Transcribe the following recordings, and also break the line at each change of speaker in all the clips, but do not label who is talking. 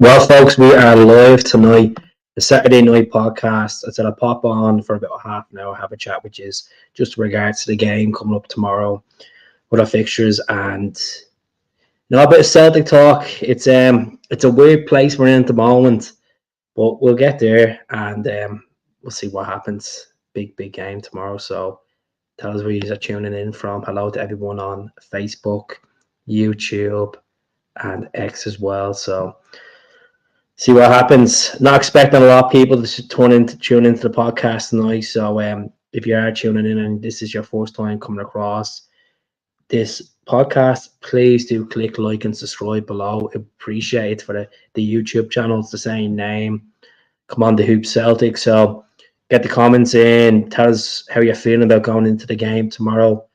Well, folks, we are live tonight, the Saturday night podcast. I said I'll pop on for about half an hour, have a chat with you, just in regards to the game coming up tomorrow, with our fixtures, and a bit of Celtic talk. It's a weird place we're in at the moment, but we'll get there, and we'll see what happens. Big game tomorrow. So tell us where you are tuning in from. Hello to everyone on Facebook, YouTube, and X as well. So see what happens. Not expecting a lot of people to tune into the podcast tonight. So if you are tuning in and this is your first time coming across this podcast, please do click like and subscribe below. Appreciate it for the YouTube channel. It's the same name. Come on, the Hoop Celtic. So get the comments in. Tell us how you're feeling about going into the game tomorrow.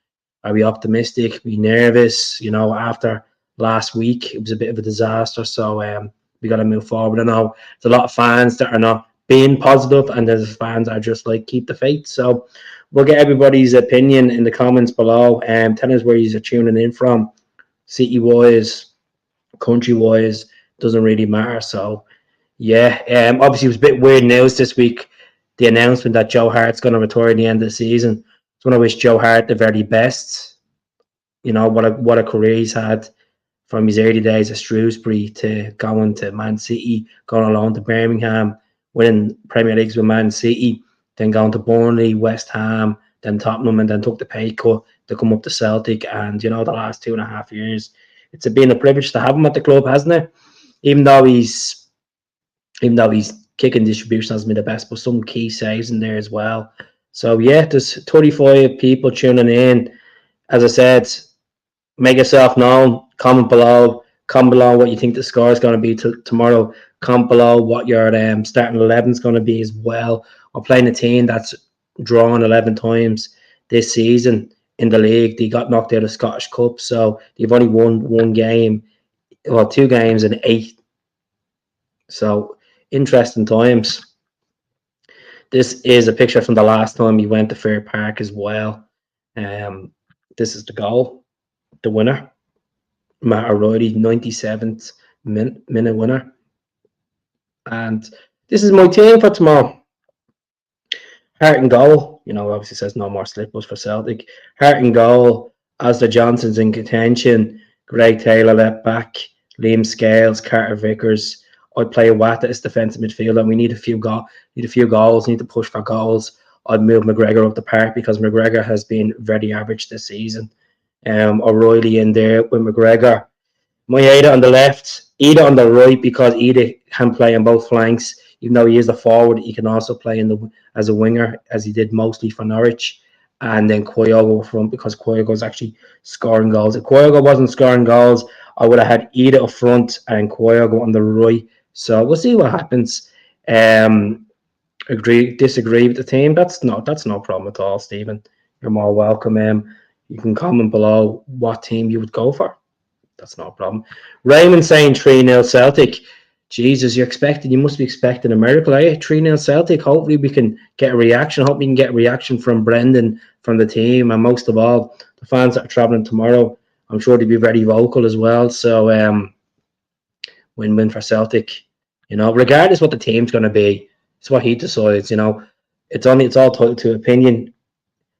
Are we optimistic? Are we nervous? After last week, it was a bit of a disaster. So we got to move forward. I know there's a lot of fans that are not being positive, and there's fans that are just like, keep the faith. So we'll get everybody's opinion in the comments below. Tell us where you're tuning in from, city-wise, country-wise, doesn't really matter. So, yeah, obviously it was a bit weird news this week, the announcement that Joe Hart's going to retire at the end of the season. So I want to wish Joe Hart the very best. What a career he's had, from his early days at Shrewsbury to going to Man City, going along to Birmingham, winning Premier Leagues with Man City, then going to Burnley, West Ham, then Tottenham, and then took the pay cut to come up to Celtic. And, the last 2.5 years, it's been a privilege to have him at the club, hasn't it? Even though he's kicking distribution hasn't been the best, but some key saves in there as well. So, yeah, there's 35 people tuning in. As I said, make yourself known. Comment below what you think the score is going to be tomorrow. Comment below what your starting 11 is going to be as well. We're playing a team that's drawn 11 times this season in the league. They got knocked out of the Scottish Cup, so they've only won one game, well, 2 games in 8. So interesting times. This is a picture from the last time we went to Fair Park as well. This is the goal, the winner. Matt O'Reilly, 97th minute winner. And this is my team for tomorrow. Hart and goal. Obviously says no more slip-ups for Celtic. Hart and goal. Asda Johnson's in contention. Greg Taylor left back. Liam Scales, Carter Vickers. I'd play Watt as defensive midfielder. We need a few goals. Need to push for goals. I'd move McGregor up the park because McGregor has been very average this season. O'Reilly in there with McGregor. Maeda on the left, Ida on the right, because Ida can play on both flanks. Even though he is a forward, he can also play as a winger, as he did mostly for Norwich. And then Kyogo up front, because Kyogo is actually scoring goals. If Kyogo wasn't scoring goals, I would have had Ida up front and Kyogo on the right. So we'll see what happens. Disagree with the team? That's no problem at all, Stephen. You're more welcome. You can comment below what team you would go for. That's no problem. Raymond saying 3-0 Celtic. Jesus, you must be expecting a miracle, eh? 3-0 Celtic. Hopefully we can get a reaction. Hope we can get a reaction from Brendan, from the team, and most of all, the fans that are travelling tomorrow. I'm sure they'll be very vocal as well. So win-win for Celtic. Regardless what the team's going to be, it's what he decides. It's all tied to opinion.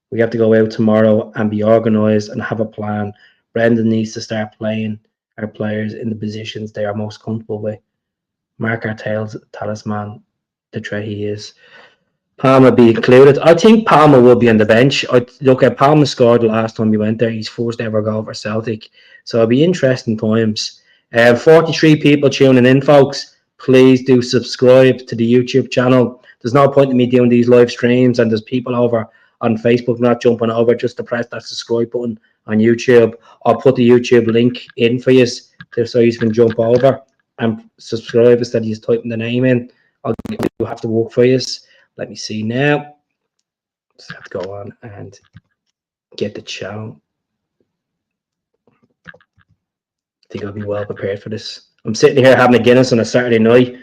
We have to go out tomorrow and be organised and have a plan. Brendan needs to start playing our players in the positions they are most comfortable with. Mark our talisman, the tray he is. Palmer be included. I think Palmer will be on the bench. Look at Palmer scored the last time we went there. He's first ever goal for Celtic. So it'll be interesting times. 43 people tuning in, folks. Please do subscribe to the YouTube channel. There's no point in me doing these live streams, and there's people over on Facebook not jumping over just to press that subscribe button on YouTube. I'll put the YouTube link in for you so you can jump over and subscribe instead of just typing the name in. I'll have to work for you. Let me see now. Just have to go on and get the channel. I think I'll be well prepared for this. I'm sitting here having a Guinness on a Saturday night.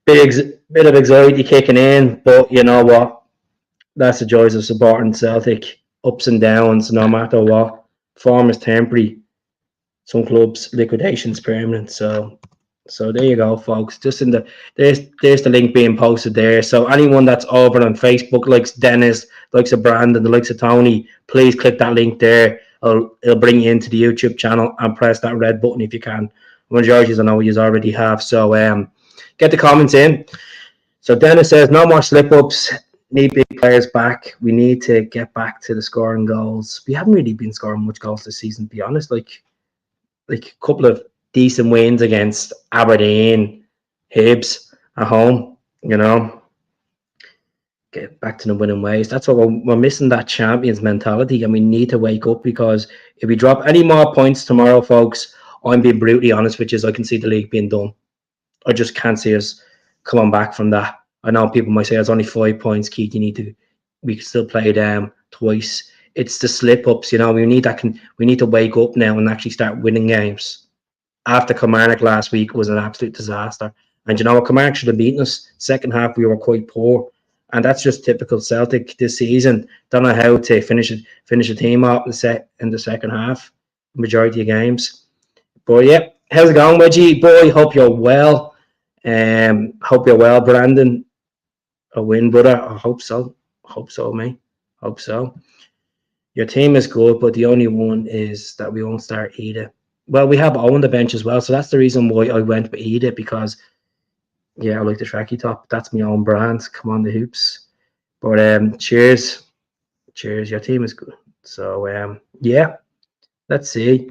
Bit of anxiety kicking in, but you know what? That's the joys of supporting Celtic. Ups and downs, no matter what. Form is temporary. Some clubs, liquidation's permanent. So So there you go, folks. Just in the there's the link being posted there. So anyone that's over on Facebook, likes Dennis, likes of Brandon, the likes of Tony, please click that link there. It'll bring you into the YouTube channel and press that red button if you can. Majority I know you already have. So get the comments in. So Dennis says no more slip ups. Need big players back. We need to get back to the scoring goals. We haven't really been scoring much goals this season, to be honest. Like a couple of decent wins against Aberdeen, Hibs at home, get back to the winning ways. That's what we're missing, that champions mentality, and we need to wake up, because if we drop any more points tomorrow, folks, I'm being brutally honest with you, I can see the league being done. I just can't see us coming back from that. I know people might say it's only 5 points, Keith. We can still play them twice. It's the slip ups, We need that. We need to wake up now and actually start winning games. After Kilmarnock last week was an absolute disaster, and Kilmarnock should have beaten us. Second half we were quite poor, and that's just typical Celtic this season. Don't know how to finish a team up in the second half, majority of games. But yeah, how's it going, Wedgie boy? Hope you're well. Hope you're well, Brandon. A win, brother. I hope so. Hope so, mate. Hope so. Your team is good, but the only one is that we won't start Ida. Well, we have Owen on the bench as well, so that's the reason why I went with Ida, because I like the tracky top. That's my own brand. Come on, the hoops. But cheers. Your team is good. So let's see.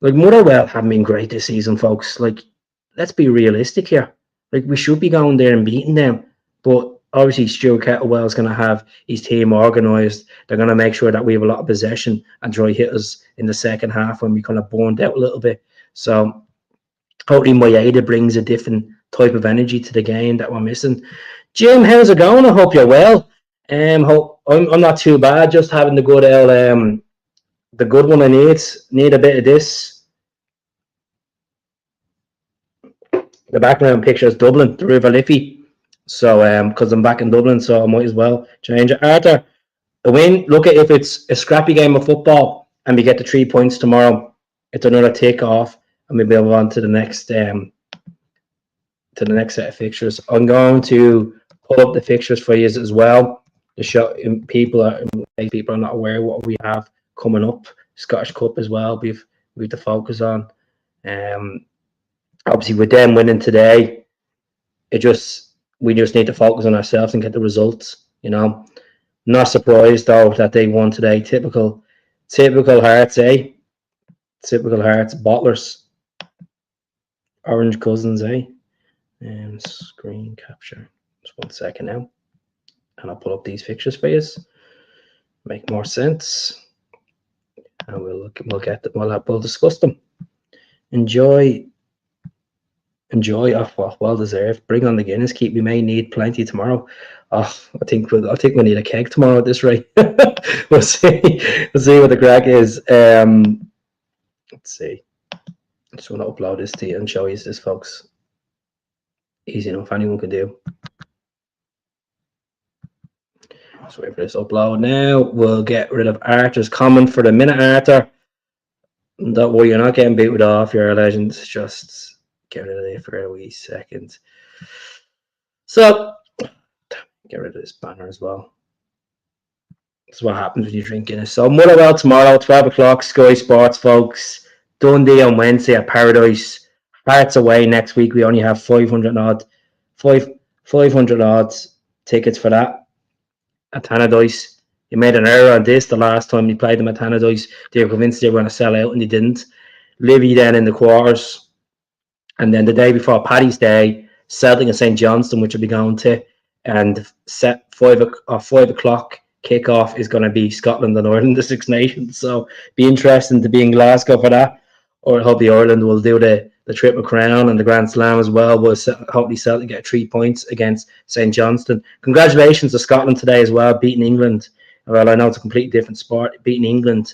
Like, Motherwell haven't been great this season, folks. Like, let's be realistic here. Like, we should be going there and beating them, but obviously Stuart Kettlewell's going to have his team organised. They're going to make sure that we have a lot of possession and try hit us in the second half when we kind of burned out a little bit. So hopefully Moyeda brings a different type of energy to the game that we're missing. Jim, how's it going? I hope you're well. I'm not too bad. Just having the good the good one I need a bit of this. The background picture is Dublin, the River Liffey. So because I'm back in Dublin, so I might as well change it. Arthur, the win. Look at, if it's a scrappy game of football and we get the 3 points tomorrow, it's another tick off, and we move on to the next set of fixtures. I'm going to pull up the fixtures for you as well to show people are not aware what we have coming up. Scottish Cup as well. We've to focus on. Obviously, with them winning today, we just need to focus on ourselves and get the results. Not surprised though that they won today. Typical Hearts, eh? Typical Hearts, bottlers, orange cousins, eh? Screen capture. Just 1 second now, and I'll pull up these fixtures for you. Make more sense, and we'll discuss them. Enjoy. Well deserved. Bring on the Guinness. We may need plenty tomorrow. I think we need a keg tomorrow at this rate. We'll see what the crack is. Let's see. I just want to upload this to you and show you this, folks. Easy enough. Anyone can do. Let's wait for this upload now. We'll get rid of Arthur's comment for the minute, Arthur. Don't worry, you're not getting booted off. You're a legend. Just get rid of it for a wee second. So, get rid of this banner as well. That's what happens when you drink Guinness. So, Motherwell tomorrow, 12 o'clock, Sky Sports, folks. Dundee on Wednesday at Paradise. Hearts away next week. We only have 500 odd tickets for that at Tannadice. You made an error on this the last time you played them at Tannadice. They were convinced they were going to sell out, and they didn't. Livy then in the quarters. And then the day before Paddy's Day, Celtic and St. Johnstone, which will be going to, and set 5 o'clock kickoff is going to be Scotland and Ireland, the Six Nations. So be interesting to be in Glasgow for that. Or hopefully Ireland will do the Triple Crown and the Grand Slam as well. We'll hopefully Celtic get 3 points against St. Johnstone. Congratulations to Scotland today as well, beating England. Well, I know it's a completely different sport, beating England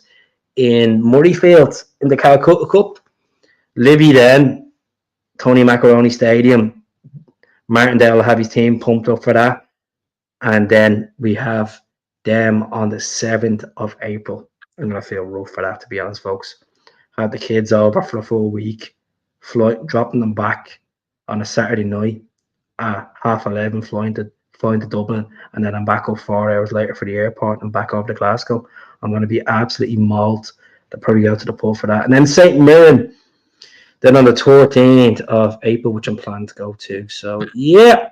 in Murrayfield in the Calcutta Cup. Livy then, Tony Macaroni Stadium. Martindale will have his team pumped up for that. And then we have them on the 7th of April. I'm going to feel rough for that, to be honest, folks. Had the kids over for a full week, dropping them back on a Saturday night at 11:30, flying to Dublin, and then I'm back up 4 hours later for the airport and back over to Glasgow. I'm going to be absolutely mauled. They'll probably go to the pub for that. And then St. Mirren, then on the 13th of April, which I'm planning to go to. So, yeah,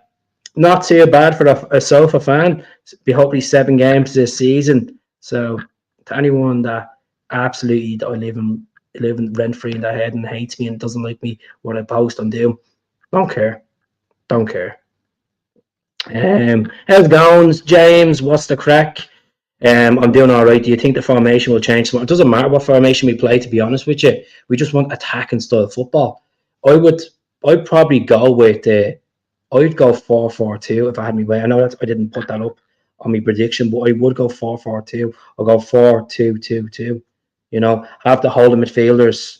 not too bad for a sofa fan. Be hopefully 7 games this season. So, to anyone that absolutely that I live in rent free in their head and hates me and doesn't like me what I post on Doom, don't care. Don't care. How's it going, James? What's the crack? I'm doing all right. Do you think the formation will change? It doesn't matter what formation we play. To be honest with you, we just want attacking style football. I would, I'd probably go with I'd go 4-4-2 if I had my way. I know that I didn't put that up on my prediction, but I would go 4-4-2. I'll go 4-2-2-2. You know, have the holding midfielders,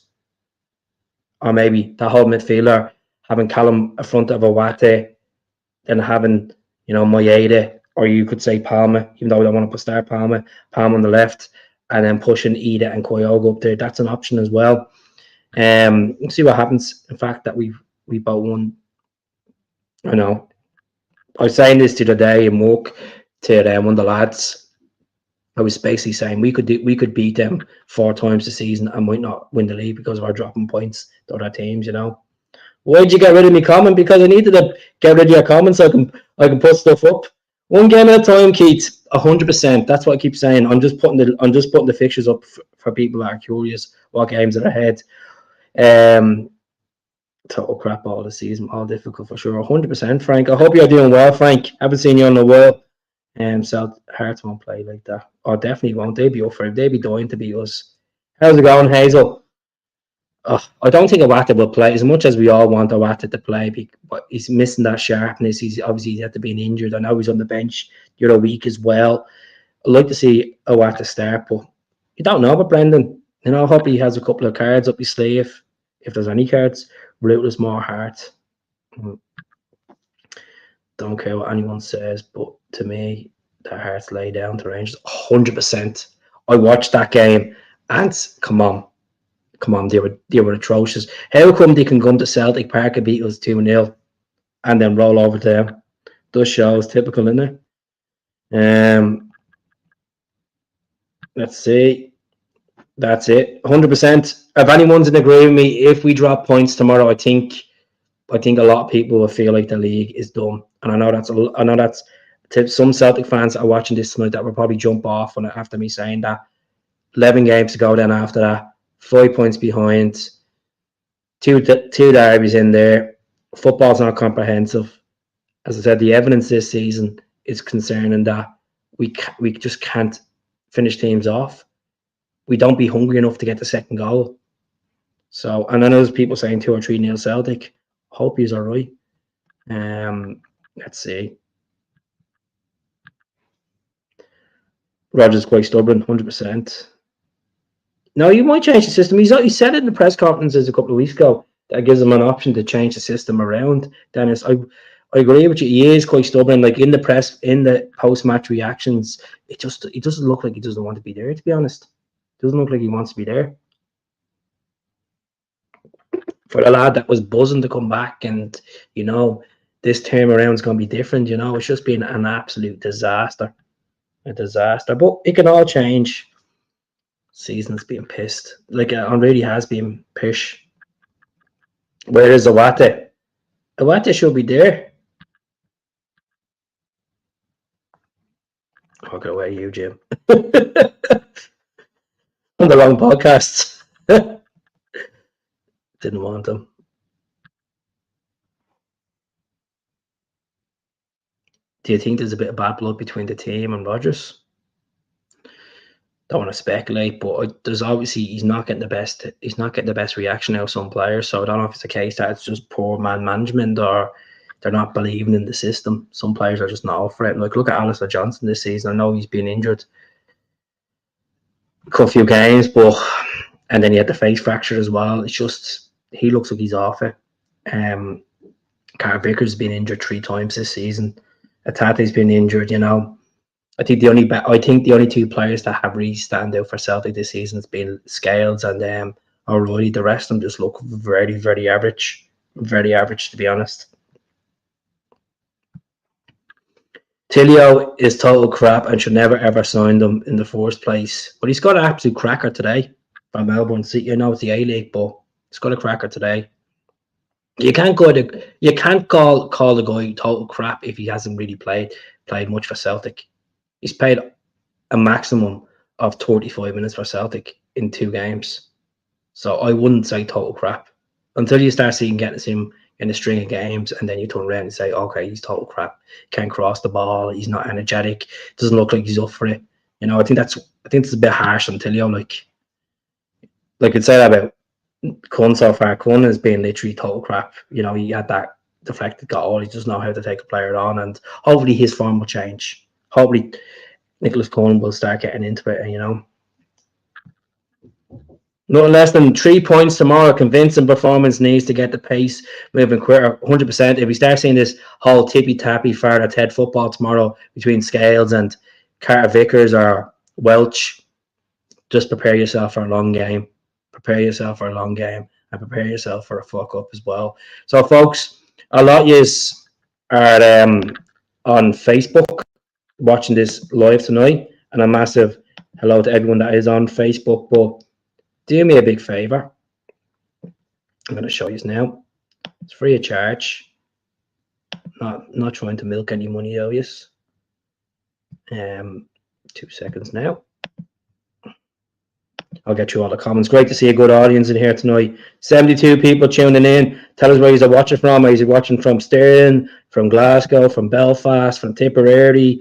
or maybe the whole midfielder having Callum in front of Awate, then having, Moyeda, or you could say Palmer, even though I don't want to put Star Palmer on the left, and then pushing Ida and Koyogo up there. That's an option as well. See what happens. In fact, that we both won. I know. I was saying this the other day in work to one of the lads. I was basically saying we could beat them 4 times this season and might not win the league because of our dropping points to other teams. Why'd you get rid of me comment? Because I needed to get rid of your comments so I can put stuff up. 1 game at a time, Keith. 100%. That's what I keep saying. I'm just putting the fixtures up for people that are curious what games are ahead. Total crap all the season, all difficult for sure. 100%, Frank. I hope you're doing well, Frank. Haven't seen you in a while. So Hearts won't play like that. Or definitely won't. They'd be up for it. They'd be dying to beat us. How's it going, Hazel? I don't think Awata will play as much as we all want Awata to play, but he's missing that sharpness. He's had to be injured. I know he's on the bench the other week as well. I'd like to see Awata start, but you don't know about Brendan. I hope he has a couple of cards up his sleeve, if there's any cards. Rootless more heart. Don't care what anyone says, but to me, their hearts lay down to Rangers 100%. I watched that game, and come on, they were atrocious. How come they can come to Celtic Park and beat us 2-0 and then roll over to them? Those shows typical, isn't it? Let's see. That's it. 100%. If anyone's in agreement with me, if we drop points tomorrow, I think a lot of people will feel like the league is done. And I know that's to some Celtic fans that are watching this tonight that will probably jump off on it after me saying that. 11 games to go then after that. 5 points behind. Two derbies in there. Football's not comprehensive. As I said, the evidence this season is concerning that we just can't finish teams off. We don't be hungry enough to get the second goal. So, and I know there's people saying 2 or 3-0 Celtic. Hope he's all right. Let's see. Roger's quite stubborn, 100%. No, you might change the system. He said it in the press conferences a couple of weeks ago that gives him an option to change the system around. Dennis, I agree with you. He is quite stubborn. Like in the post-match reactions, it doesn't look like he doesn't want to be there. To be honest, it doesn't look like he wants to be there. For the lad that was buzzing to come back, and this time around is going to be different. It's just been an absolute disaster, But it can all change. Season's being pissed. Like it really has been pish. Where is Awate? Awate should be there. I'll get away, you, Jim. On the wrong podcast. Didn't want them. Do you think there's a bit of bad blood between the team and Rodgers? Don't want to speculate, but there's obviously he's not getting the best reaction out of some players. So I don't know if it's a case that it's just poor man management or they're not believing in the system. Some players are just not up for it. Like look at Alistair Johnson this season. I know he's been injured a few games, and then he had the face fracture as well. It's just he looks like he's off it. Carter Vickers has been injured 3 times this season. Atate's been injured. I think the only 2 players that have really stand out for Celtic this season has been Scales and O'Reilly. The rest of them just look very, very average. Very average, to be honest. Tilio is total crap and should never ever sign them in the first place. But he's got an absolute cracker today from Melbourne. See, you know it's the A-League, but he's got a cracker today. You can't call the guy total crap if he hasn't really played much for Celtic. He's played a maximum of 35 minutes for Celtic in 2 games. So I wouldn't say total crap until you start seeing getting him in a string of games, and then you turn around and say, okay, he's total crap. Can't cross the ball. He's not energetic. Doesn't look like he's up for it. You know, I think that's a bit harsh on Tilio. Like I'd say that about Kun so far. Kun has been literally total crap. You know, he had that deflected goal. He doesn't know how to take a player on, and hopefully his form will change. Hopefully Nicholas Kun will start getting into it, and you know. Not less than 3 points tomorrow. Convincing performance needs to get the pace moving quicker. 100%. If we start seeing this whole tippy-tappy Farther Ted football tomorrow between Scales and Carter Vickers or Welch, just prepare yourself for a long game. Prepare yourself for a long game and prepare yourself for a fuck-up as well. So, folks, a lot of you are on Facebook watching this live tonight, and a massive hello to everyone that is on Facebook. But do me a big favor. I'm going to show you now. It's free of charge. Not trying to milk any money out of you. 2 seconds now. I'll get you all the comments. Great to see a good audience in here tonight. 72 people tuning in. Tell us where you're watching from. Are you watching from Stirling, from Glasgow, from Belfast, from Tipperary,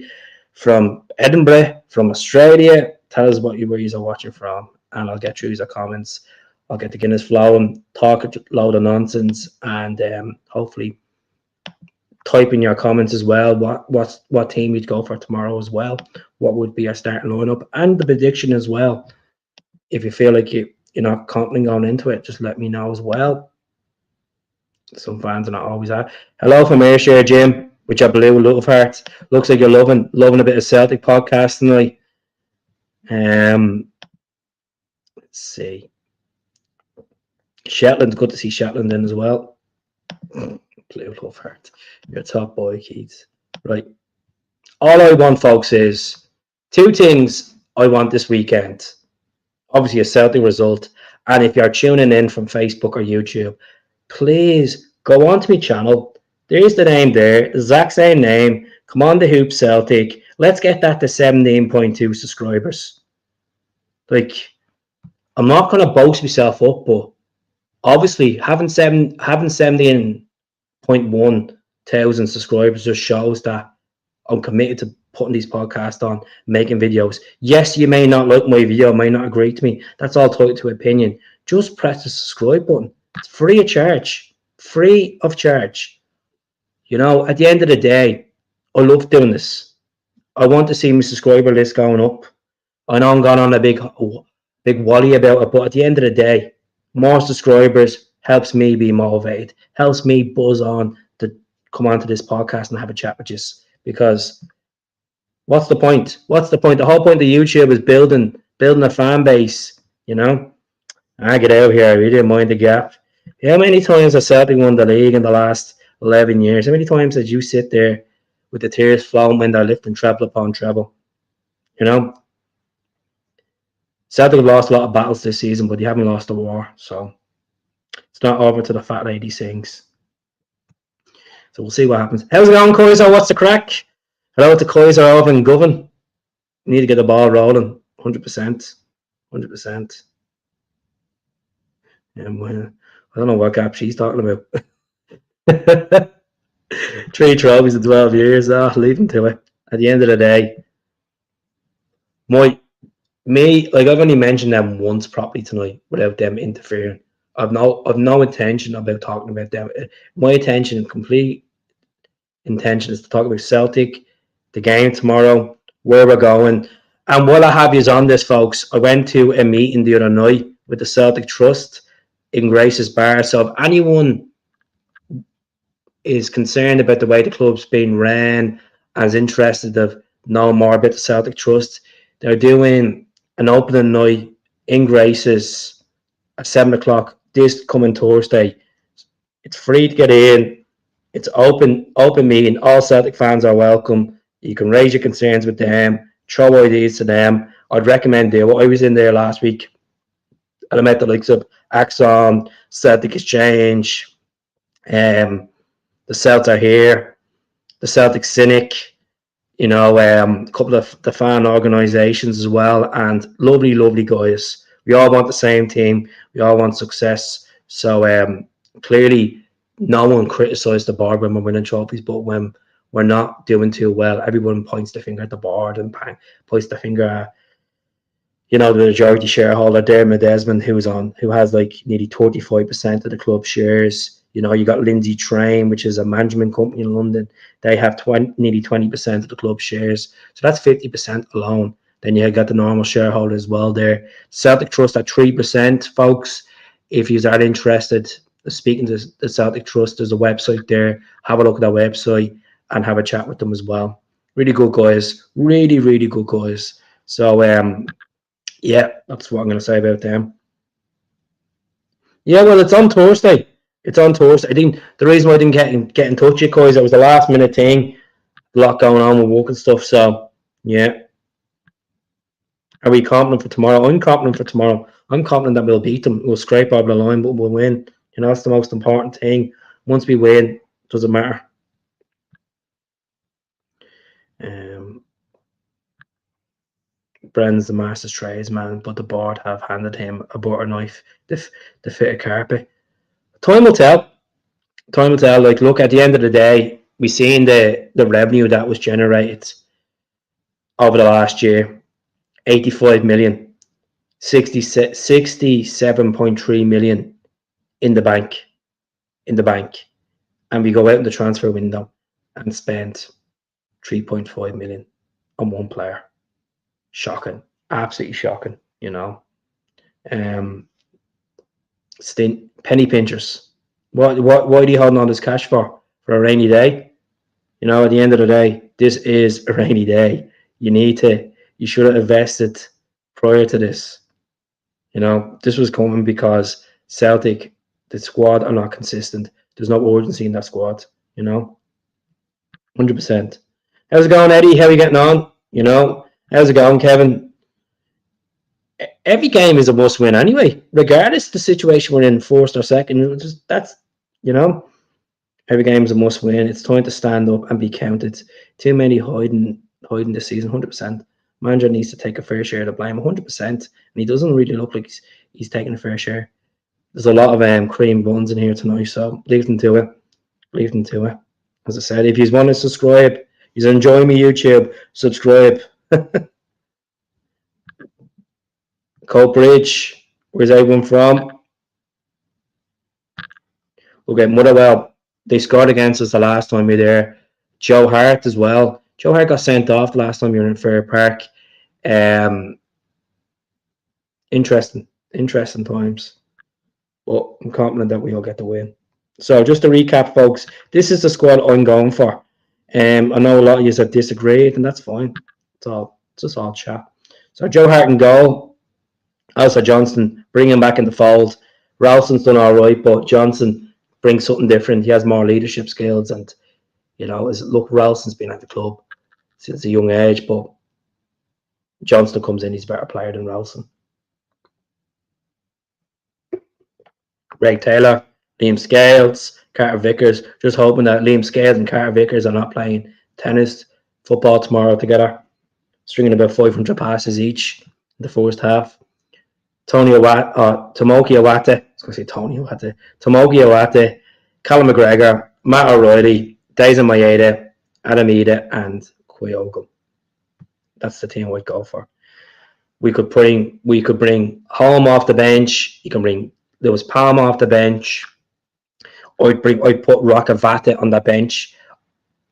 from Edinburgh, from Australia? Tell us where you're watching from, and I'll get through your comments. I'll get the Guinness flowing, talk a load of nonsense, and hopefully type in your comments as well. What team you'd go for tomorrow as well? What would be our starting lineup and the prediction as well? If you feel like you're not confident going into it, just let me know as well. Some fans are not always at. Hello from Ayrshire, Jim, with your blue love hearts. Looks like you're loving a bit of Celtic podcast tonight. Let's see. Shetland, good to see Shetland in as well. Blue love heart. You're a top boy, Keith. Right. All I want, folks, is 2 things I want this weekend. Obviously, a Celtic result. And if you're tuning in from Facebook or YouTube, please go on to my channel. There's the name there. Exact same name. Come on, the Hoop Celtic. Let's get that to 17.2 subscribers. Like, I'm not going to boast myself up, but obviously having 17.1 thousand subscribers just shows that I'm committed to putting these podcasts on, making videos. Yes, you may not like my video, may not agree to me. That's all tied to opinion. Just press the subscribe button. It's free of charge. Free of charge. You know, at the end of the day, I love doing this. I want to see my subscriber list going up. I know I'm going on a big wally about it, but at the end of the day, more subscribers helps me be motivated, helps me buzz on to come onto this podcast and have a chat with you. Because what's the point? The whole point of YouTube is building a fan base, you know? I get out here, I really mind the gap. How many times has Celtic won the league in the last 11 years? How many times did you sit there with the tears flowing when they're lifting treble upon treble? You know? Celtic have lost a lot of battles this season, but they haven't lost a war, so it's not over till the fat lady sings. So we'll see what happens. How's it going, Kaiser? What's the crack? Hello to Kaiser over in Govan. Need to get the ball rolling. 100%. 100%. I don't know what gap she's talking about. 3 trophies in 12 years. Leave them to it. At the end of the day, I've only mentioned them once properly tonight without them interfering. I've no intention about talking about them. My complete intention is to talk about Celtic, the game tomorrow, where we're going. And while I have you on this, folks, I went to a meeting the other night with the Celtic Trust in Grace's Bar. So if anyone is concerned about the way the club's being ran and is interested to know more about the Celtic Trust, they're doing an opening night in Grace's at 7 o'clock this coming Thursday. It's free to get in. It's open meeting. All Celtic fans are welcome. You can raise your concerns with them, throw ideas to them. I'd recommend do it. I was in there last week and I met the likes of Axon, Celtic Exchange, the Celts are here, the Celtic Cynic, a couple of the fan organisations as well, and lovely, lovely guys. We all want the same team. We all want success. So clearly, no one criticised the board when we're winning trophies, but when we're not doing too well, everyone points the finger at the board and points the finger at the majority shareholder, Dermot Desmond, who has like nearly 35% of the club shares. You got Lindsay Train, which is a management company in London. They have nearly 20% of the club shares. So that's 50% alone. Then you got the normal shareholders as well there. Celtic Trust at 3%, folks. If you are interested, speaking to the Celtic Trust, there's a website there. Have a look at that website and have a chat with them as well. Really good guys. Really, really good guys. So yeah, that's what I'm going to say about them. Yeah, well, it's on Thursday. It's on Thursday. I think the reason why I didn't get in touch with you, guys, it was a last minute thing, a lot going on with work and stuff. So, yeah. Are we confident for tomorrow? I'm confident for tomorrow. I'm confident that we'll beat them. We'll scrape over the line, but we'll win. That's the most important thing. Once we win, it doesn't matter. Bren's the master's tradesman, but the board have handed him a butter knife to fit a carpet. Time will tell. Time will tell. Like, look, at the end of the day, we've seen the revenue that was generated over the last year. 85 million, 67.3 million in the bank. And we go out in the transfer window and spend 3.5 million on one player. Shocking. Absolutely shocking, penny pinchers. Why are you holding on this cash for? For a rainy day? At the end of the day, this is a rainy day. You should have invested prior to this. This was coming because Celtic, the squad are not consistent. There's no urgency in that squad, 100%. How's it going, Eddie? How are you getting on? How's it going, Kevin? Every game is a must win anyway, regardless of the situation we're in, first or second. That's, every game is a must win. It's time to stand up and be counted. Too many hiding this season, 100%. Manager needs to take a fair share of the blame, 100%. And he doesn't really look like he's taking a fair share. There's a lot of cream buns in here tonight, so leave them to it. Leave them to it. As I said, if you want to subscribe, you enjoy me YouTube, subscribe. Coatbridge, where's everyone from? Okay, Motherwell, they scored against us the last time we were there. Joe Hart as well. Joe Hart got sent off the last time we were in Fair Park. Interesting times. But I'm confident that we'll get the win. So just to recap, folks, this is the squad I'm going for. I know a lot of you have disagreed, and that's fine. It's just all chat. So Joe Hart in goal. Also Johnson, bring him back in the fold. Ralston's done all right, but Johnson brings something different. He has more leadership skills, and look, Ralston's been at the club since a young age, but Johnston comes in, he's a better player than Ralston. Greg Taylor, Liam Scales, Carter Vickers. Just hoping that Liam Scales and Carter Vickers are not playing tennis, football tomorrow together, stringing about 500 passes each in the first half. Tomoki Iwata. I was going to say Tony Iwata. Tomoki Iwata, Callum McGregor, Matt O'Reilly, Daisen Maeda, Adam Ida, and Kyogo. That's the team I'd go for. We could bring Holm off the bench. You can bring Lewis Palmer off the bench. I'd put Rocca Vata on that bench.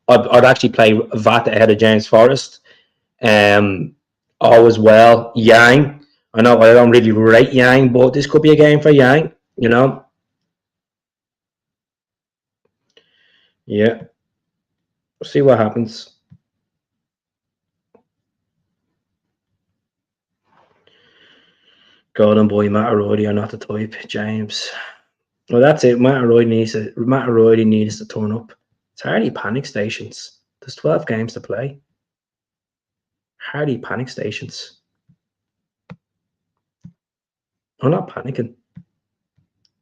I'd actually play Vata ahead of James Forrest. All as well. Yang. I know I don't really rate Yang, but this could be a game for Yang, Yeah. We'll see what happens. Golden boy, Matt O'Reilly are not the type, James. Well, that's it. Matt Roy needs to turn up. It's hardly panic stations. There's 12 games to play. Hardly panic stations. I'm not panicking.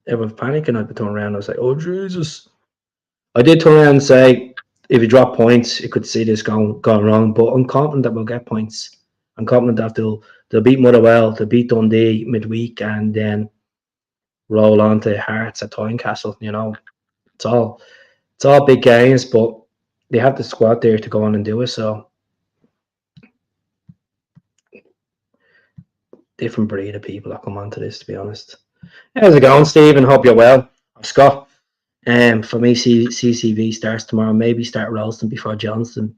If I was panicking, I'd be turning around and I was like, oh, Jesus. I did turn around and say, if you drop points, you could see this going wrong. But I'm confident that we'll get points. I'm confident that they'll beat Motherwell, they'll beat Dundee midweek, and then roll on to Hearts at Tynecastle. It's all it's all big games, but they have the squad there to go on and do it. So different breed of people that come onto this, to be honest. How's it going, Stephen? Hope you're well. Scott. For me, CCV starts tomorrow. Maybe start Ralston before Johnston.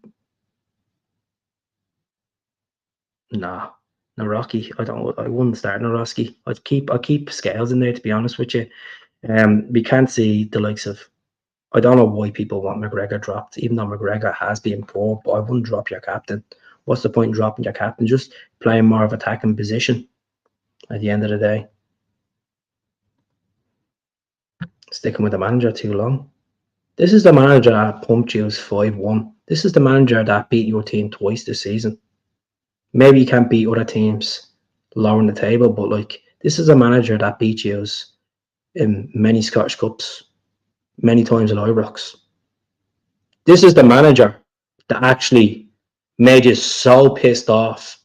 Nah, no Rocky. I wouldn't start no Rocky. I'd keep Scales in there, to be honest with you. We can't see the likes of. I don't know why people want McGregor dropped, even though McGregor has been poor. But I wouldn't drop your captain. What's the point in dropping your captain? Just playing more of attacking position. At the end of the day, sticking with the manager too long. This is the manager that pumped you 5-1. This is the manager that beat your team twice this season. Maybe you can't beat other teams lower in the table, but this is a manager that beat you in many Scottish Cups, many times in Ibrox. This is the manager that actually made you so pissed off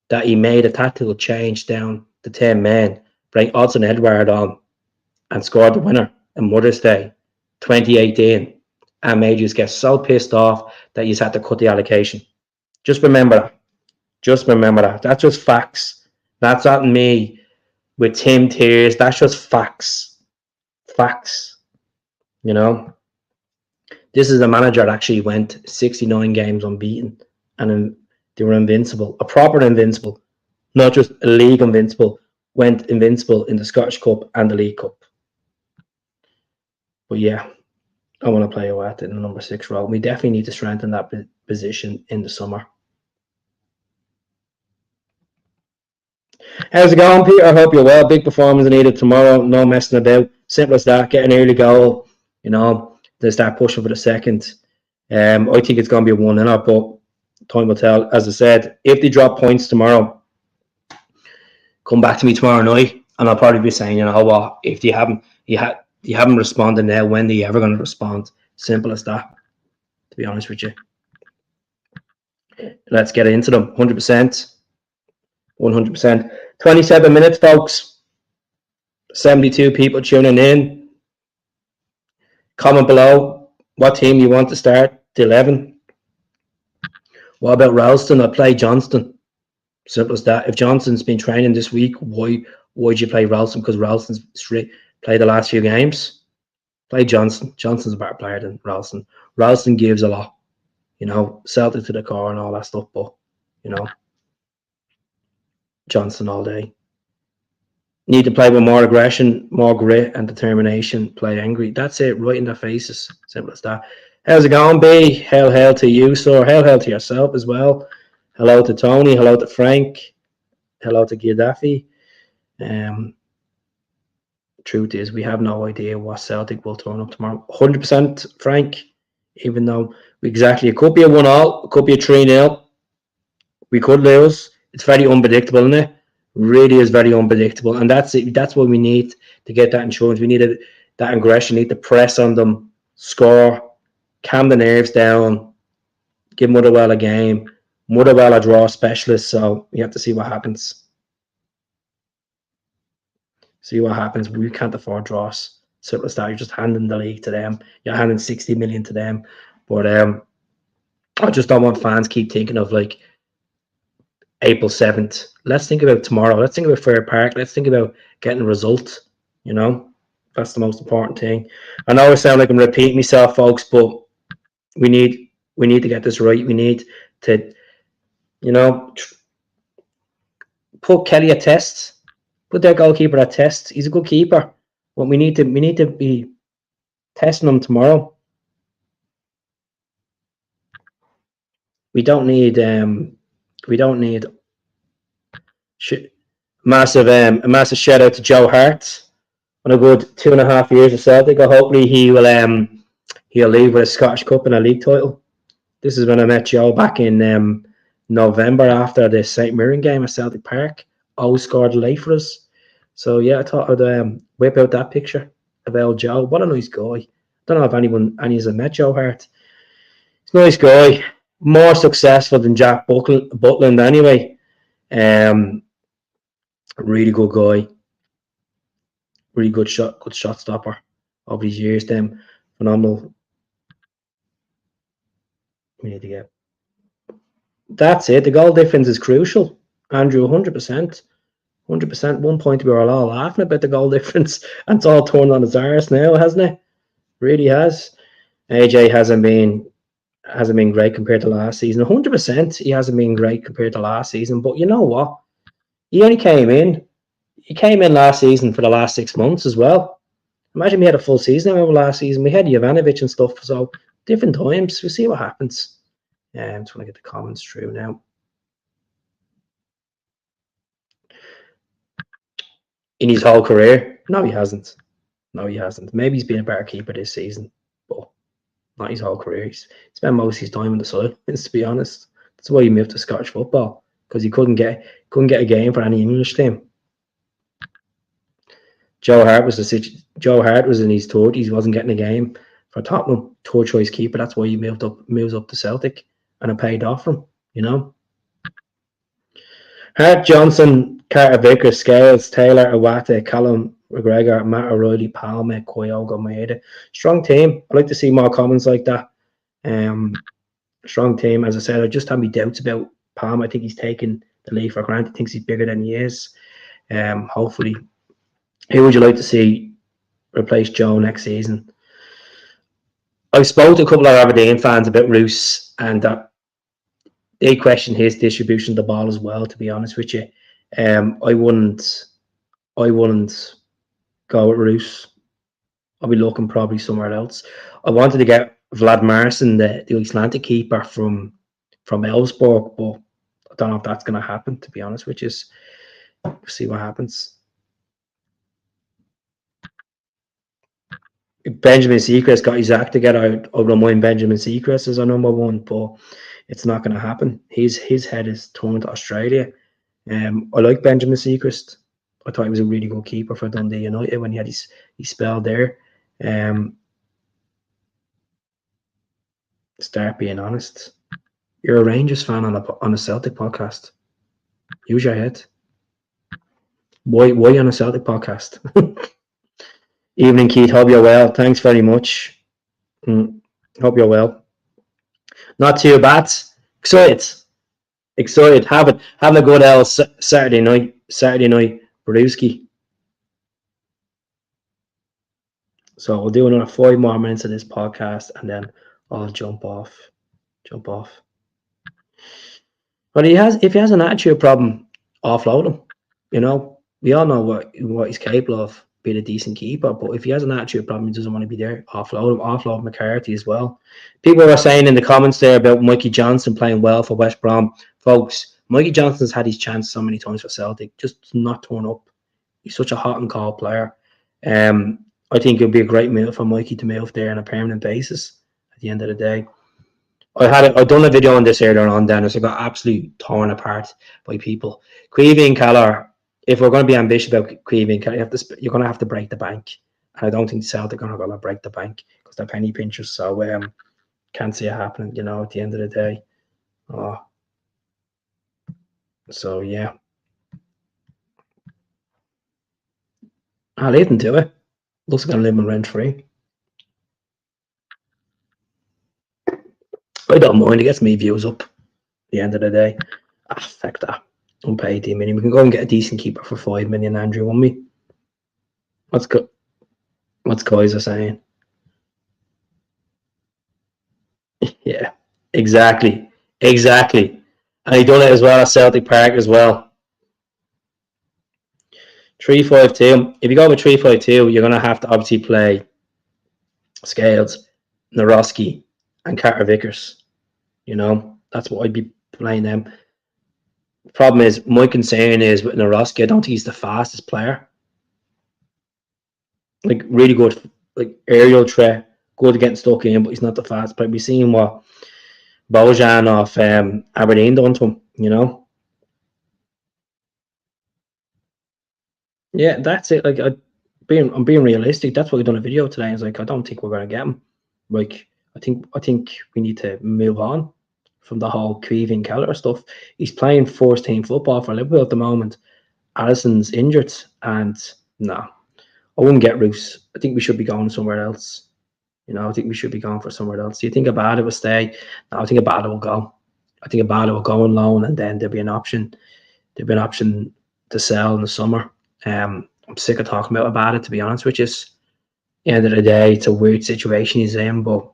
that he made a tactical change down to 10 men, bring Odson Edward on, and scored the winner on Mother's Day 2018, and made you get so pissed off that you had to cut the allocation. Just remember that. Just remember that. That's just facts. That's not me with Tim Tears. That's just facts. Facts. You know? This is a manager that actually went 69 games unbeaten, and they were invincible. A proper invincible. Not just a league invincible. Went invincible in the Scottish Cup and the League Cup. But yeah, I want to play Owat in the number 6 role. We definitely need to strengthen that position in the summer. How's it going, Peter? I hope you're well. Big performance needed tomorrow. No messing about. Simple as that. Get an early goal. They start pushing for the second. I think it's going to be a 1-0, but time will tell. As I said, if they drop points tomorrow, come back to me tomorrow night, and I'll probably be saying, you know what? If you haven't responded now, when are you ever going to respond? Simple as that. To be honest with you, let's get into them. 100%. 100%. 27 minutes, folks. 72 people tuning in. Comment below what team you want to start. The 11. What about Ralston? I'll play Johnston. Simple as that. If Johnston's been training this week, why'd you play Ralston? Because Ralston's played the last few games. Play Johnston. Johnston's a better player than Ralston. Ralston gives a lot. Celtic to the core and all that stuff, but Johnston all day. Need to play with more aggression, more grit and determination. Play angry. That's it, right in their faces. Simple as that. How's it going, B? Hail to you, sir. Hail to yourself as well. Hello to Tony. Hello to Frank. Hello to Gaddafi. Truth is, we have no idea what Celtic will turn up tomorrow. 100%, Frank. Even though it could be a 1-1, it could be a 3-0. We could lose. It's very unpredictable, isn't it? Really is very unpredictable, and that's it. That's what we need to get that insurance. We need that aggression. We need to press on them, score, calm the nerves down, give Motherwell a game. Motherwell are draw specialists, so we have to see what happens. We can't afford draws. Simple as that. You're just handing the league to them. You're handing 60 million to them. But I just don't want fans keep thinking of April 7th. Let's think about tomorrow. Let's think about Fair Park. Let's think about getting a result. That's the most important thing. I know I sound like I'm repeating myself, folks, but we need to get this right. We need to, put Kelly at test. Put their goalkeeper at test. He's a good keeper. But we need to be testing him tomorrow. We don't need massive shout out to Joe Hart. on a good 2.5 years of Celtic. Hopefully he'll leave with a Scottish Cup and a league title. This is when I met Joe back in November after the St Mirren game at Celtic Park. O scored late for us. So yeah, I thought I'd whip out that picture of old Joe. What a nice guy. Don't know if any of us have met Joe Hart. He's a nice guy. More successful than Jack Butland anyway. Really good guy. Really good shot stopper over these years. Them phenomenal. We need to get. That's it. The goal difference is crucial. Andrew, 100%. 100%. 1 point we were all laughing about the goal difference, and it's all turned on its arse now, hasn't it? Really has. AJ hasn't been great compared to last season. 100%, he hasn't been great compared to last season. But you know what? He only came in. He came in last season for the last 6 months as well. Imagine we had a full season over last season. We had Jovanovic and stuff. So different times. We'll see what happens. I'm just want to get the comments through now. In his whole career? No, he hasn't. No, he hasn't. Maybe he's been a better keeper this season, but not his whole career. He's spent most of his time in the sidelines, to be honest. That's why he moved to Scottish football, because he couldn't get a game for any English team. Joe Hart was in his 30s. He wasn't getting a game for Tottenham, third choice keeper. That's why he moves up to Celtic, and it paid off for him, you know. Hart, Johnson, Carter Vickers, Scales, Taylor, Awate, Callum McGregor, Matt O'Reilly, Palmer, Kyogo, Maeda. Strong team. I'd like to see more comments like that. Strong team. As I said, I just have my doubts about Palmer. I think he's taken the lead for granted. He thinks he's bigger than he is. Hopefully. Who would you like to see replace Joe next season? I spoke to a couple of Aberdeen fans about Roos, and that they question his distribution of the ball as well, to be honest with you. I wouldn't go with Roos. I'll be looking probably somewhere else. I wanted to get Vlad Marson, the Icelandic keeper from Elfsborg, but I don't know if that's going to happen, to be honest with you. We'll see what happens. Benjamin Seacrest got his act together. I don't mind Benjamin Seacrest as our number one, but it's not going to happen. His head is turned to Australia. I like Benjamin Seacrest. I thought he was a really good keeper for Dundee United when he had his spell there. Start being honest. You're a Rangers fan on a Celtic podcast. Use your head. Why on a Celtic podcast? Evening, Keith. Hope you're well. Thanks very much. Hope you're well. Not too bad. Excited. Having a good Saturday night. Brewski. So we'll do another 5 more minutes of this podcast, and then I'll jump off. But if he has an attitude problem, offload him. You know, we all know what he's capable of, being a decent keeper. But if he has an attitude problem, he doesn't want to be there, offload him. Offload McCarthy as well. People were saying in the comments there about Mikey Johnson playing well for West Brom. Folks, Mikey Johnson's had his chance so many times for Celtic, just not turn up. He's such a hot and cold player. I think it would be a great move for Mikey to move there on a permanent basis at the end of the day. I'd done a video on this earlier on, Dennis. I got absolutely torn apart by people. Creevy and Keller, if we're going to be ambitious about Creevy and Keller, you're going to have to break the bank. And I don't think Celtic are going to break the bank because they're penny pinchers. So can't see it happening, at the end of the day. So, yeah. I'll leave them to it. Looks like I'm living rent-free. I don't mind. It gets me views up at the end of the day. Fuck that. Unpaid $10 million. We can go and get a decent keeper for $5 million, Andrew, won't we? What's Kaiser saying? Yeah, exactly. And he done it as well at Celtic Park as well. 3-5-2. If you go with 3-5-2, you're going to have to obviously play Scales, Naroski, and Carter Vickers. That's what I'd be playing them. The problem is, my concern is with Naroski, I don't think he's the fastest player. like really good, like aerial threat, good at getting stuck in, but he's not the fast. But we've seen what Bojan of Aberdeen done to him, you know. Yeah, that's it. Like I'm being realistic. That's why we done a video today. I was like, I don't think we're gonna get him. Like, I think we need to move on from the whole Kevin Keller stuff. He's playing first team football for Liverpool at the moment. Alisson's injured, and no, I wouldn't get Roos. I think we should be going somewhere else. You know, I think we should be going for somewhere else. Do you think Abada will stay? No, I think Abada will go. I think Abada will go on loan, and then there'll be an option. There'll be an option to sell in the summer. I'm sick of talking about Abada, to be honest with you. At the end of the day, it's a weird situation he's in, but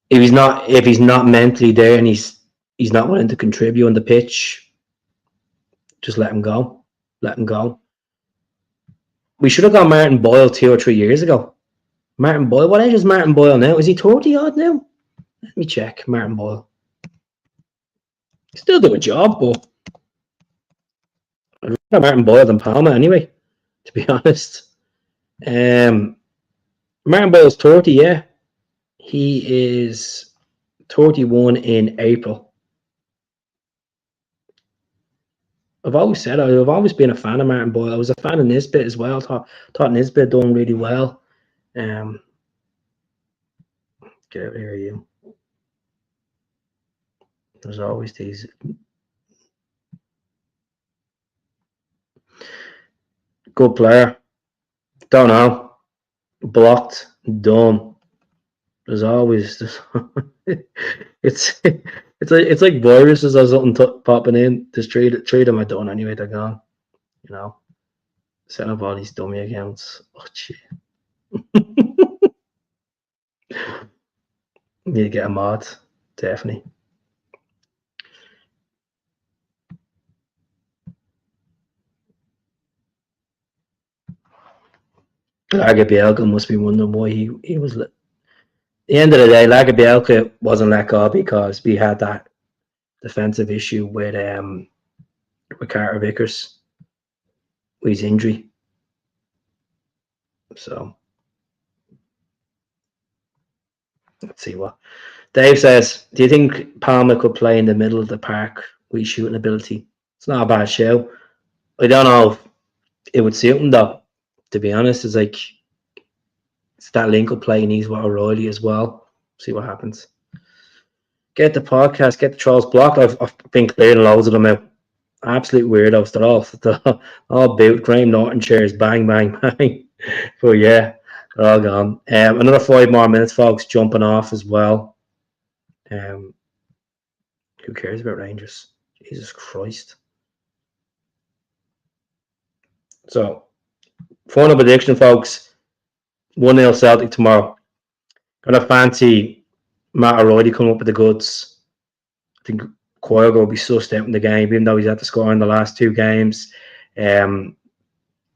if he's not mentally there and he's not willing to contribute on the pitch, just let him go. Let him go. We should have got Martin Boyle 2 or 3 years ago. Martin Boyle, what age is Martin Boyle now? Is he 30 odd now? Let me check. Martin Boyle. Still do a job, but I'd rather Martin Boyle than Palmer anyway, to be honest. Um, Martin Boyle's 30, yeah. He is 31 in April. I've always been a fan of Martin Boyle. I was a fan of Nisbet as well. Thought Nisbet done really well. Get out of here, you. There's always these. Good player. Don't know. Blocked. Done. There's always it's like viruses or something popping in. There's three of them are done anyway. They're gone. You know, setting up all these dummy accounts. Oh shit. Need to get a mod. Definitely. Lagerbielke must be wondering why he was. At the end of the day, Lagerbielke wasn't let go because we had that defensive issue with Carter Vickers with his injury. So let's see what Dave says. Do you think Palmer could play in the middle of the park with shooting ability? It's not a bad show. I don't know if it would suit him though. To be honest, it's like it's that link up play needs with O'Reilly as well. See what happens. Get the podcast, get the trolls blocked. I've been clearing loads of them out. Absolute weirdos. They're all boot Graham Norton chairs, bang, bang, bang. But yeah, they're all gone. Another 5 more minutes, folks, jumping off as well. Um, who cares about Rangers? Jesus Christ. So, final prediction, folks. 1-0 Celtic tomorrow. Gonna fancy Matt O'Reilly coming up with the goods. I think Quayle will be sussed out in the game, even though he's had to score in the last 2 games. Doesn't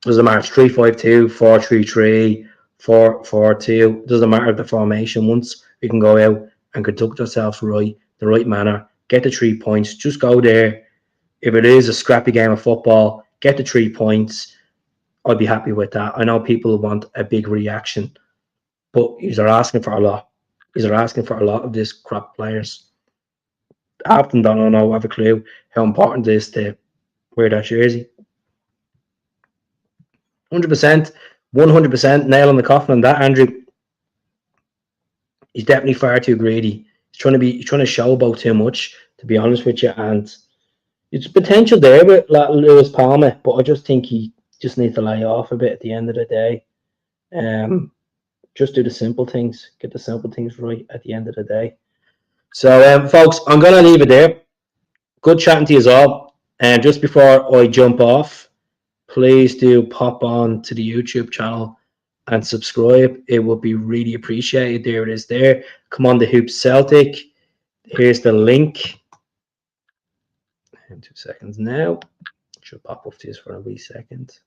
matter. It's 3-5-2, 4-3-3, 4-4-2. Doesn't matter the formation. Once we can go out and conduct ourselves right, the right manner, get the 3 points. Just go there. If it is a scrappy game of football, get the 3 points. I'd be happy with that. I know people want a big reaction, but these are asking for a lot. These are asking for a lot of these crap players. Half of them don't know, have a clue how important it is to wear that jersey. 100%, 100% nail on the coffin on that, Andrew. He's definitely far too greedy. He's trying to showboat too much, to be honest with you. And it's potential there with Lewis Palmer, but I just think he just needs to lay off a bit at the end of the day. Just do the simple things, get the simple things right at the end of the day. So, folks, I'm gonna leave it there. Good chatting to you all. And just before I jump off, please do pop on to the YouTube channel and subscribe. It would be really appreciated. There it is there. Come on, the Hoops Celtic. Here's the link. In 2 seconds now. Should pop up to this for a wee second.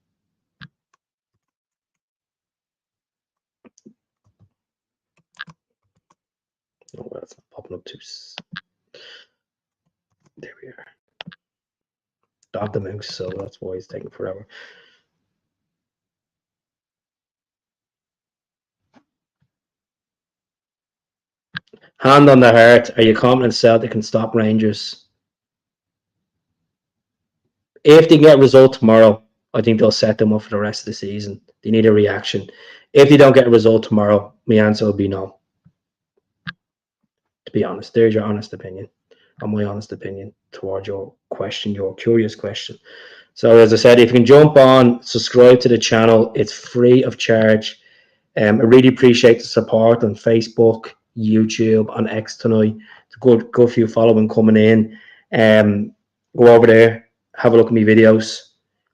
Oh, well, it's not popping up too. There we are. Dot the mouse, so that's why it's taking forever. Hand on the heart, are you confident Celtic can stop Rangers? If they get a result tomorrow, I think they'll set them up for the rest of the season. They need a reaction. If they don't get a result tomorrow, my answer will be no. To be honest, there's your honest opinion, and my honest opinion towards your question, your curious question. So, as I said, if you can jump on, subscribe to the channel, it's free of charge. I really appreciate the support on Facebook, YouTube, on X tonight. It's a good few following coming in. Go over there, have a look at my videos.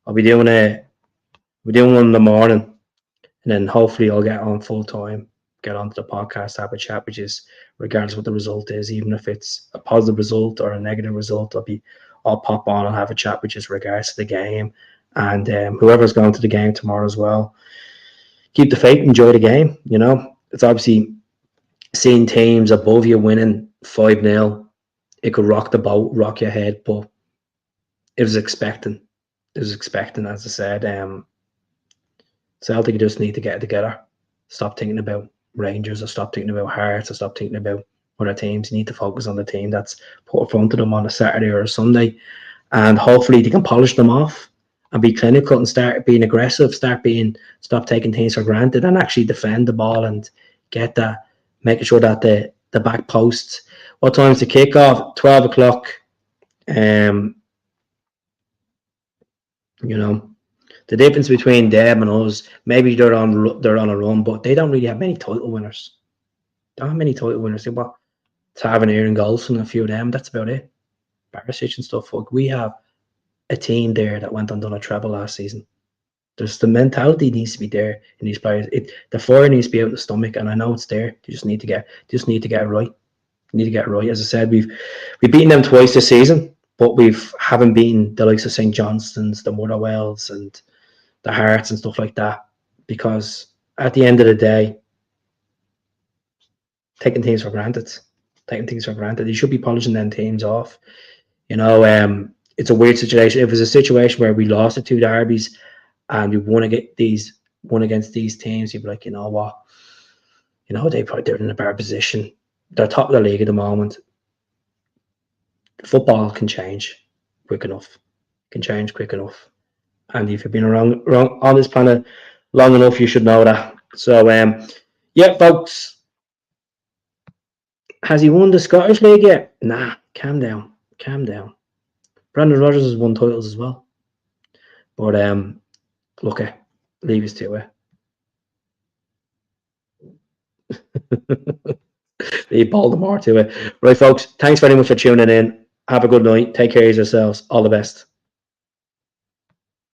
I'll be doing one in the morning, and then hopefully I'll get on full time, get onto the podcast, have a chat, which is regardless what the result is, even if it's a positive result or a negative result, I'll pop on and have a chat, which is regards to the game, and whoever's going to the game tomorrow as well. Keep the faith, enjoy the game. You know, it's obviously seeing teams above you winning 5-0. It could rock the boat, rock your head, but it was expecting. It was expecting, as I said. Celtic just need to get it together. Stop thinking about Rangers, or stop thinking about Hearts, or stop thinking about other teams. You need to focus on the team that's put in front of them on a Saturday or a Sunday, and hopefully they can polish them off and be clinical and start being aggressive, stop taking things for granted, and actually defend the ball and get that, making sure that the back post. What time's the kickoff? 12 o'clock. You know, the difference between them and us, maybe they're on a run, but they don't really have many title winners. They don't have many title winners. They've got Tavernier and Golson and a few of them. That's about it. Barisic and stuff. Like, we have a team there that went and done a treble last season. There's the mentality needs to be there in these players. The fire needs to be out of the stomach, and I know it's there. You just need to get it right. You need to get it right. As I said, we've beaten them twice this season, but haven't beaten the likes of St. Johnstone's, the Motherwells, and the Hearts and stuff like that, because at the end of the day, taking things for granted. You should be polishing them teams off. You know, it's a weird situation. If it was a situation where we lost the two derbies and we won against these teams, you'd be like, you know what? You know, they're in a better position. They're top of the league at the moment. Football can change quick enough. And if you've been around on this planet long enough, you should know that. So, yeah, folks. Has he won the Scottish League yet? Nah, calm down. Brendan Rodgers has won titles as well. But look, leave us to it. Leave Baltimore to it. Right, folks. Thanks very much for tuning in. Have a good night. Take care of yourselves. All the best.